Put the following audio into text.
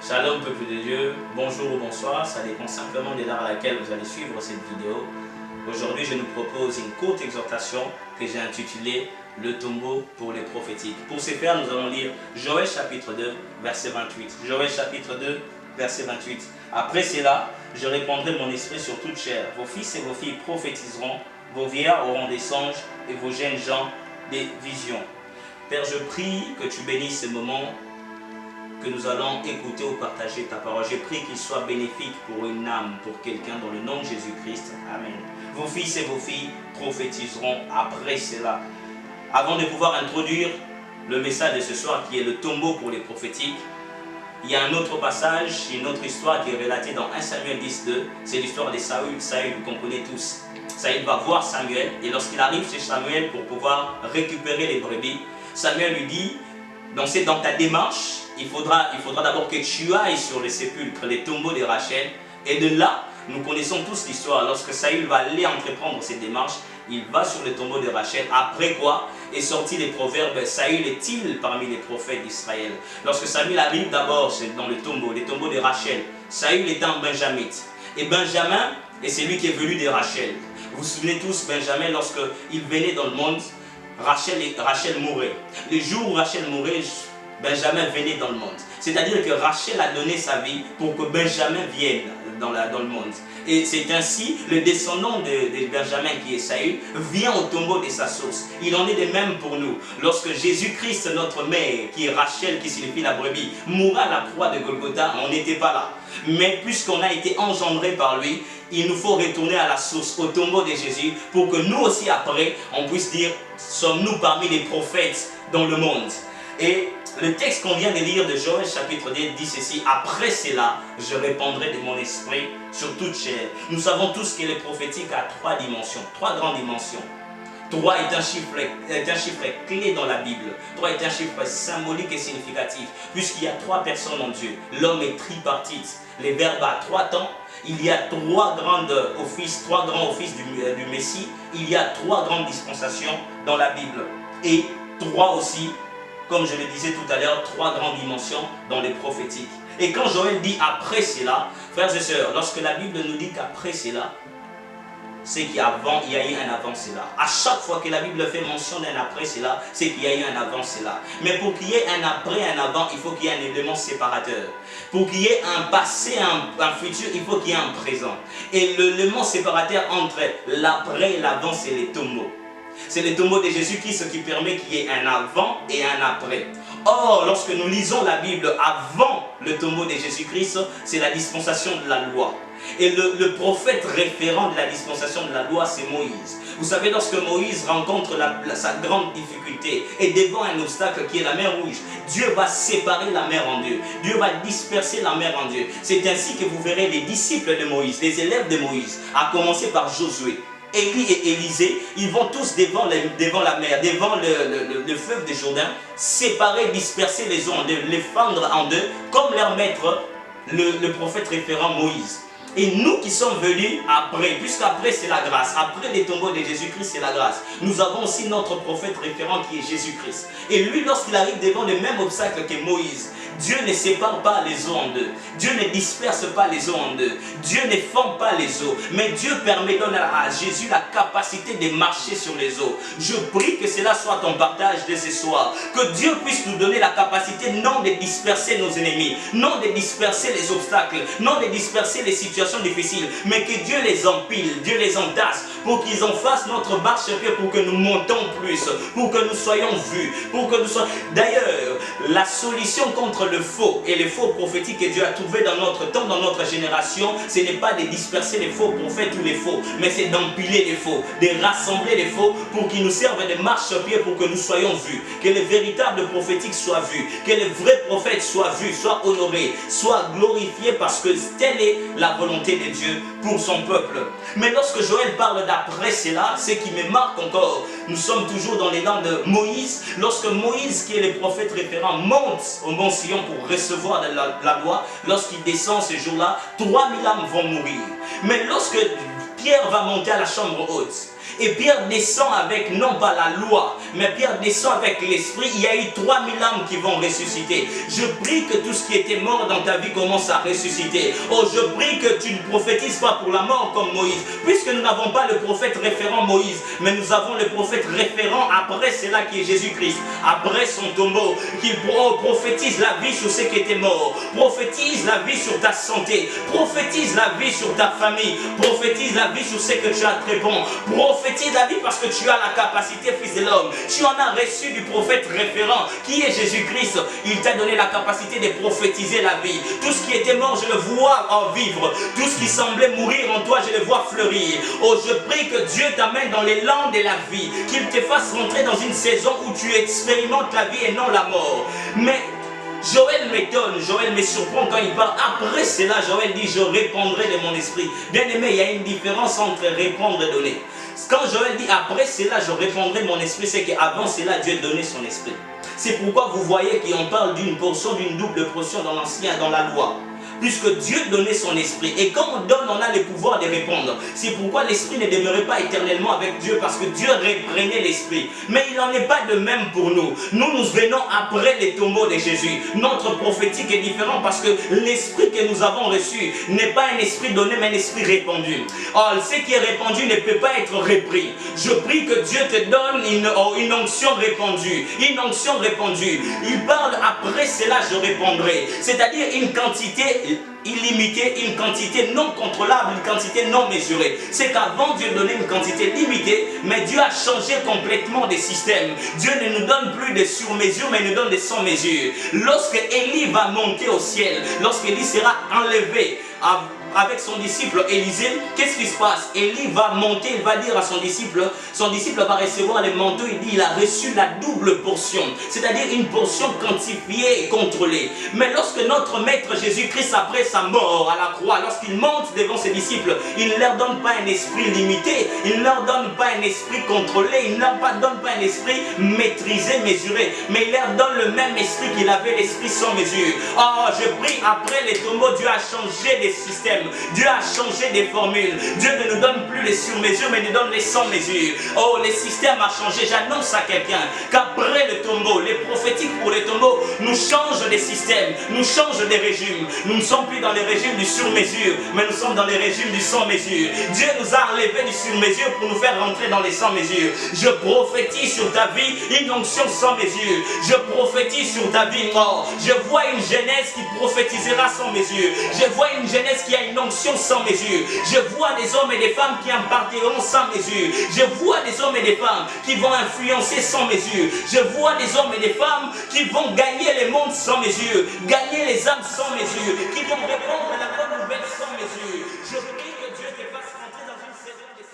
Shalom peuple de Dieu, bonjour ou bonsoir, ça dépend simplement de l'heure à laquelle vous allez suivre cette vidéo. Aujourd'hui je nous propose une courte exhortation que j'ai intitulée « Le tombeau pour les prophétiques ». Pour ce faire, nous allons lire Joël chapitre 2, verset 28. Joël chapitre 2, verset 28. Après cela, je répandrai mon esprit sur toute chair. Vos fils et vos filles prophétiseront, vos vieillards auront des songes et vos jeunes gens des visions. Père, je prie que tu bénisses ce moment que nous allons écouter ou partager ta parole. Je prie qu'il soit bénéfique pour une âme, pour quelqu'un, dans le nom de Jésus-Christ. Amen. Vos fils et vos filles prophétiseront après cela. Avant de pouvoir introduire le message de ce soir qui est le tombeau pour les prophétiques, il y a un autre passage, une autre histoire qui est relatée dans 1 Samuel 10:2. C'est l'histoire de Saül. Saül, qu'on connaît tous. Saül va voir Samuel et lorsqu'il arrive chez Samuel pour pouvoir récupérer les brebis, Samuel lui dit, dans ta démarche, il faudra d'abord que tu ailles sur le sépulcre, les tombeaux de Rachel. Et de là, nous connaissons tous l'histoire. Lorsque Saül va aller entreprendre cette démarche, il va sur le tombeau de Rachel. Après quoi est sorti les proverbes, Saül est-il parmi les prophètes d'Israël? Lorsque Samuel arrive d'abord dans le tombeau de Rachel, Saül est un benjamite. Et Benjamin est celui qui est venu de Rachel. Vous vous souvenez tous, Benjamin, lorsqu'il venait dans le monde, Rachel mourait. Le jour où Rachel mourait, Benjamin venait dans le monde. C'est-à-dire que Rachel a donné sa vie pour que Benjamin vienne dans le monde. Et c'est ainsi, le descendant de Benjamin qui est Saül, vient au tombeau de sa source. Il en est de même pour nous. Lorsque Jésus-Christ, notre mère, qui est Rachel, qui signifie la brebis, mourra à la croix de Golgotha, on n'était pas là. Mais puisqu'on a été engendré par lui, il nous faut retourner à la source, au tombeau de Jésus, pour que nous aussi après, on puisse dire, sommes-nous parmi les prophètes dans le monde? Et le texte qu'on vient de lire de Joël chapitre 2 dit ceci: après cela, je répandrai de mon esprit sur toute chair. Nous savons tous que le prophétique a trois dimensions, trois grandes dimensions. 3 est un chiffre clé dans la Bible. 3 est un chiffre symbolique et significatif, puisqu'il y a 3 personnes en Dieu. L'homme est tripartite. Les verbes à 3 temps. Il y a 3 grands offices du Messie. Il y a 3 grandes dispensations dans la Bible. Et 3 aussi, comme je le disais tout à l'heure, 3 grandes dimensions dans les prophétiques. Et quand Joël dit après cela, frères et sœurs, lorsque la Bible nous dit qu'après cela, c'est qu'il y a eu un avant cela. À chaque fois que la Bible fait mention d'un après cela, c'est qu'il y a eu un avant cela. Mais pour qu'il y ait un après, un avant, il faut qu'il y ait un élément séparateur. Pour qu'il y ait un passé, un futur, il faut qu'il y ait un présent. Et l'élément séparateur entre l'après et l'avant, c'est les tombeaux. C'est le tombeau de Jésus-Christ qui permet qu'il y ait un avant et un après. Or, lorsque nous lisons la Bible avant le tombeau de Jésus-Christ, c'est la dispensation de la loi. Et le prophète référent de la dispensation de la loi, c'est Moïse. Vous savez, lorsque Moïse rencontre sa grande difficulté et devant un obstacle qui est la mer Rouge, Dieu va séparer la mer en deux. Dieu va disperser la mer en deux. C'est ainsi que vous verrez les disciples de Moïse, les élèves de Moïse, à commencer par Josué, Élie et Élisée, ils vont tous devant la mer, devant le fleuve de Jourdain, séparer, disperser les eaux en deux, les fendre en deux, comme leur maître, le prophète référent Moïse. Et nous qui sommes venus après, puisqu'après c'est la grâce, après les tombeaux de Jésus-Christ c'est la grâce, nous avons aussi notre prophète référent qui est Jésus-Christ. Et lui, lorsqu'il arrive devant le même obstacle que Moïse, Dieu ne sépare pas les eaux en deux. Dieu ne disperse pas les eaux en deux. Dieu ne fend pas les eaux. Mais Dieu donne à Jésus la capacité de marcher sur les eaux. Je prie que cela soit ton partage de ce soir. Que Dieu puisse nous donner la capacité non de disperser nos ennemis, non de disperser les obstacles, non de disperser les situations difficiles, mais que Dieu les empile, Dieu les entasse, pour qu'ils en fassent notre marchepied, pour que nous montons plus, pour que nous soyons vus, pour que nous soyons... D'ailleurs, la solution contre le faux et les faux prophétiques que Dieu a trouvé dans notre temps, dans notre génération, ce n'est pas de disperser les faux prophètes ou les faux, mais c'est d'empiler les faux, de rassembler les faux pour qu'ils nous servent de marchepied, pour que nous soyons vus, que les véritables prophétiques soient vus, que les vrais prophètes soient vus, soient honorés, soient glorifiés, parce que telle est la volonté de Dieu pour son peuple. Mais lorsque Joël parle d'après cela, ce qui me marque encore, nous sommes toujours dans les dents de Moïse. Lorsque Moïse, qui est le prophète référent, monte au mont Sion pour recevoir la loi, lorsqu'il descend ce jour-là, 3000 âmes vont mourir. Mais lorsque Pierre va monter à la chambre haute, et Pierre descend avec non pas la loi, mais Pierre descend avec l'esprit. Il y a eu 3000 âmes qui vont ressusciter. Je prie que tout ce qui était mort dans ta vie commence à ressusciter. Oh, je prie que tu ne prophétises pas pour la mort comme Moïse, puisque nous n'avons pas le prophète référent Moïse, mais nous avons le prophète référent après cela qui est Jésus-Christ, après son tombeau, qui prophétise la vie sur ceux qui étaient morts, prophétise la vie sur ta santé, prophétise la vie sur ta famille, prophétise la vie sur ce que tu as très bon, prophétise la vie parce que tu as la capacité, fils de l'homme. Tu en as reçu du prophète référent qui est Jésus-Christ. Il t'a donné la capacité de prophétiser la vie. Tout ce qui était mort, je le vois en vivre. Tout ce qui semblait mourir en toi, je le vois fleurir. Oh, je prie que Dieu t'amène dans les landes de la vie, qu'il te fasse rentrer dans une saison où tu expérimentes la vie et non la mort. Mais Joël m'étonne, Joël me surprend quand il parle. Après cela, Joël dit, je répandrai de mon esprit. Bien aimé, il y a une différence entre répandre et donner. Quand Joël dit, après cela, je répandrai mon esprit, c'est qu'avant cela, Dieu donnait son esprit. C'est pourquoi vous voyez qu'on parle d'une portion, d'une double portion dans l'ancien, dans la loi. Puisque Dieu donnait son esprit. Et quand on donne, on a le pouvoir de répondre. C'est pourquoi l'esprit ne demeurait pas éternellement avec Dieu, parce que Dieu reprenait l'esprit. Mais il n'en est pas de même pour nous. Nous venons après les tombeaux de Jésus. Notre prophétique est différent parce que l'esprit que nous avons reçu n'est pas un esprit donné, mais un esprit répandu. Or, ce qui est répandu ne peut pas être repris. Je prie que Dieu te donne une onction répandue. Une onction répandue. Il parle après cela, je répandrai. C'est-à-dire une quantité illimitée, une quantité non contrôlable, une quantité non mesurée. C'est qu'avant Dieu donnait une quantité limitée, mais Dieu a changé complètement des systèmes. Dieu ne nous donne plus de sur-mesure, mais il nous donne des sans-mesure. Lorsque Élie va monter au ciel, lorsque Élie sera enlevé avec son disciple Élisée, qu'est-ce qui se passe? Élie va monter, il va dire à son disciple va recevoir les manteaux, il dit il a reçu la double portion, c'est-à-dire une portion quantifiée et contrôlée. Mais lorsque notre Maître Jésus-Christ, après sa mort à la croix, lorsqu'il monte devant ses disciples, il ne leur donne pas un esprit limité, il ne leur donne pas un esprit contrôlé, il ne leur donne pas un esprit maîtrisé, mesuré, mais il leur donne le même esprit qu'il avait, l'esprit sans mesure. Oh, je prie, après les tombeaux, Dieu a changé des systèmes. Dieu a changé des formules. Dieu ne nous donne plus les sur-mesures, mais nous donne les sans-mesures. Oh, les systèmes a changé. J'annonce à quelqu'un qu'après le tombeau, les prophétiques pour les tombeaux nous changent des systèmes, nous changent des régimes. Nous ne sommes plus dans les régimes du sur-mesure, mais nous sommes dans les régimes du sans-mesure. Dieu nous a enlevé du sur-mesure pour nous faire rentrer dans les sans-mesure. Je prophétise sur ta vie une onction sans mesure. Je prophétise sur ta vie. Oh, je vois une jeunesse qui prophétisera sans mesure. Je vois une jeunesse qui a une onction sans mesure. Je vois des hommes et des femmes qui impartiront sans mesure. Je vois des hommes et des femmes qui vont influencer sans mesure. Je vois des hommes et des femmes qui vont gagner les mondes sans mesure, gagner les âmes sans mesure, qui vont répondre à la bonne nouvelle sans mesure. Je prie que Dieu te fasse rentrer dans une saison de